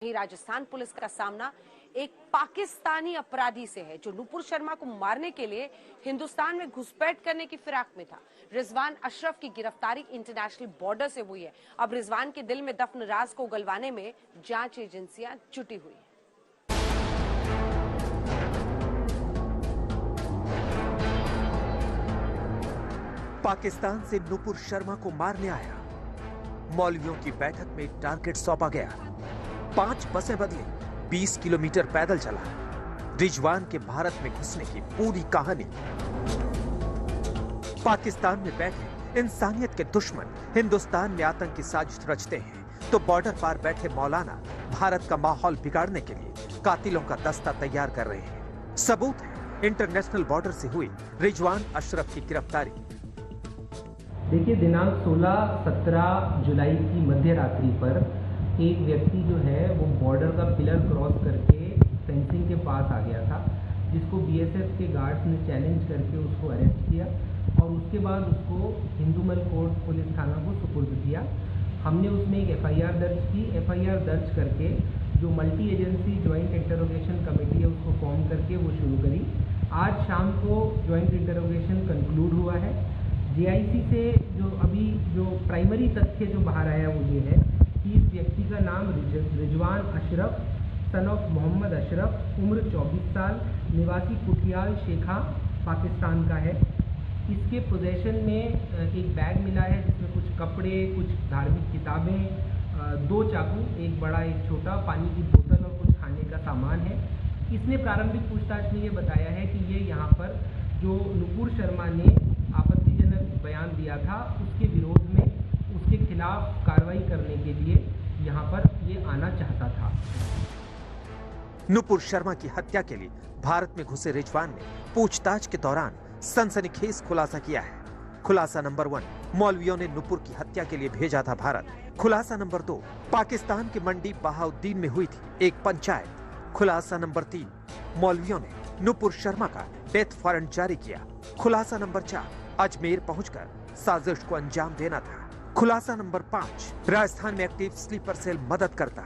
ही Rajasthan police का सामना एक पाकिस्तानी अपराधी से है जो नुपुर शर्मा को मारने के लिए हिंदुस्तान में घुसपैठ करने की फिराक में था। रिजवान अशरफ की गिरफ्तारी इंटरनेशनल बॉर्डर से हुई है। अब रिजवान के दिल में दफन राज को उगलवाने में जांच एजेंसियां जुटी हुई हैं। पाकिस्तान से नुपुर शर्मा को मारने आया। मौलवियों की बैठक में टारगेट सौंपा गया। 5 बसें बदली, 20 किलोमीटर पैदल चला। रिजवान के भारत में घुसने की पूरी कहानी। पाकिस्तान में बैठे इंसानियत के दुश्मन हिंदुस्तान में आतंकी साजिश रचते हैं तो बॉर्डर पार बैठे मौलाना भारत का माहौल बिगाड़ने के लिए कातिलों का दस्ता तैयार कर रहे हैं। सबूत है इंटरनेशनल बॉर्डर से हुई रिजवान अशरफ की गिरफ्तारी। देखिए, दिनांक 16-17 जुलाई की मध्य रात्रि पर एक व्यक्ति जो है वो बॉर्डर का पिलर क्रॉस करके फेंसिंग के पास आ गया था, जिसको बीएसएफ के गार्ड्स ने चैलेंज करके उसको अरेस्ट किया और उसके बाद उसको हिंदूमल कोर्ट पुलिस थाना को सुपुर्द किया। हमने उसमें एक एफआईआर दर्ज की। एफआईआर दर्ज करके जो multi agency joint interrogation committee है उसको फॉर्म करके वो शुरू करी। आज शाम को ज्वाइंट इंटरोगेशन कंक्लूड हुआ है। जीआईसी से जो प्राइमरी तथ्य जो बाहर आया वो ये है कि इस व्यक्ति का नाम रिजवान अशरफ सन ऑफ मोहम्मद अशरफ, उम्र 24 साल, निवासी कुटियाल शेखा, पाकिस्तान का है। इसके पोजेशन में एक बैग मिला है जिसमें कुछ कपड़े, कुछ धार्मिक किताबें, 2 चाकू, एक बड़ा एक छोटा, पानी की बोतल और कुछ खाने का सामान है। इसने प्रारंभिक पूछताछ में ये बताया है कि ये यहाँ पर जो नुपुर शर्मा ने आपत्तिजनक बयान दिया था उसके विरोध में उसके खिलाफ कार्रवाई करने के लिए यहाँ पर ये आना चाहता था। नुपुर शर्मा की हत्या के लिए भारत में घुसे रिजवान ने पूछताछ के दौरान सनसनीखेज खुलासा किया है। खुलासा नंबर 1, मौलवियों ने नुपुर की हत्या के लिए भेजा था भारत। खुलासा नंबर 2, पाकिस्तान के मंडी बहाउद्दीन में हुई थी एक पंचायत। खुलासा नंबर 3, मौलवियों ने नुपुर शर्मा का डेथ वारंट जारी किया। खुलासा नंबर 4, अजमेर पहुंचकर साजिश को अंजाम देना था। खुलासा नंबर 5, राजस्थान में एक्टिव स्लीपर सेल मदद करता।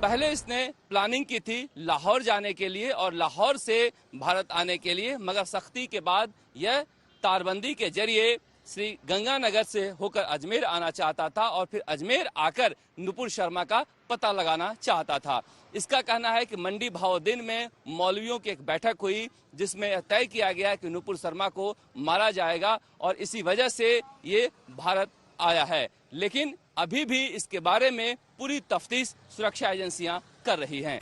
पहले इसने प्लानिंग की थी लाहौर जाने के लिए और लाहौर से भारत आने के लिए, मगर सख्ती के बाद यह तारबंदी के जरिए श्री गंगानगर से होकर अजमेर आना चाहता था और फिर अजमेर आकर नुपुर शर्मा का पता लगाना चाहता था। इसका कहना है कि मंडी बहाउद्दीन में मौलवियों की एक बैठक हुई जिसमें तय किया गया कि नुपुर शर्मा को मारा जाएगा और इसी वजह से ये भारत आया है। लेकिन अभी भी इसके बारे में पूरी तफ्तीश सुरक्षा एजेंसियां कर रही हैं।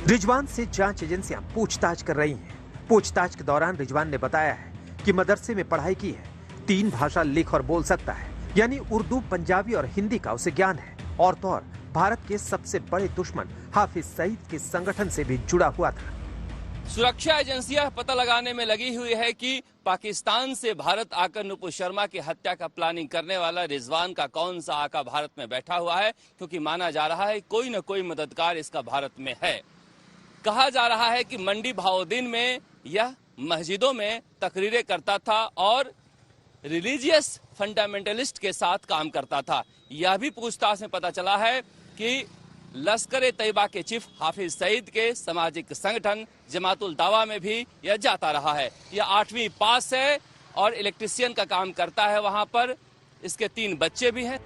रिजवान से जांच एजेंसियां पूछताछ कर रही हैं। पूछताछ के दौरान रिजवान ने बताया है कि मदरसे में पढ़ाई की है, 3 भाषा लिख और बोल सकता है, यानी उर्दू, पंजाबी और हिंदी का उसे ज्ञान है। और तो और भारत के सबसे बड़े दुश्मन हाफिज सईद के संगठन से भी जुड़ा हुआ था। सुरक्षा एजेंसियां पता लगाने में लगी हुई है कि पाकिस्तान से भारत आकर नुपुर शर्मा की हत्या का प्लानिंग करने वाला रिजवान का कौन सा आका भारत में बैठा हुआ है, क्योंकि माना जा रहा है कोई न कोई मददगार इसका भारत में है। कहा जा रहा है कि मंडी बहाउद्दीन में यह मस्जिदों में तकरीरें करता था और रिलीजियस फंडामेंटलिस्ट के साथ काम करता था। यह भी पूछताछ में पता चला है कि लश्कर-ए-तैयबा के चीफ हाफिज सईद के सामाजिक संगठन जमातुल दावा में भी यह जाता रहा है। यह 8वीं पास है और इलेक्ट्रिशियन का काम करता है वहां पर। इसके 3 बच्चे भी हैं।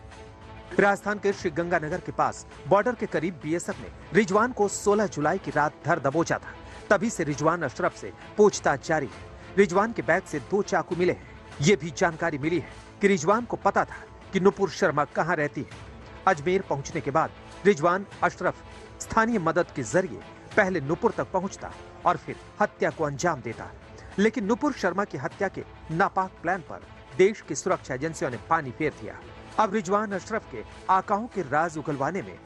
राजस्थान के श्री गंगानगर के पास बॉर्डर के करीब बीएसएफ ने रिजवान को 16 जुलाई की रात धर दबोचा था। तभी से रिजवान अशरफ से पूछताछ जारी है। रिजवान के बैग से 2 चाकू मिले हैं। ये भी जानकारी मिली है कि रिजवान को पता था कि नुपुर शर्मा कहां रहती है। अजमेर पहुंचने के बाद रिजवान अशरफ स्थानीय मदद के जरिए पहले नुपुर तक पहुंचता और फिर हत्या को अंजाम देता। लेकिन नुपुर शर्मा की हत्या के नापाक प्लान पर देश की सुरक्षा एजेंसियों ने पानी फेर दिया। अब रिजवान अशरफ के आकाओं के राज उगलवाने में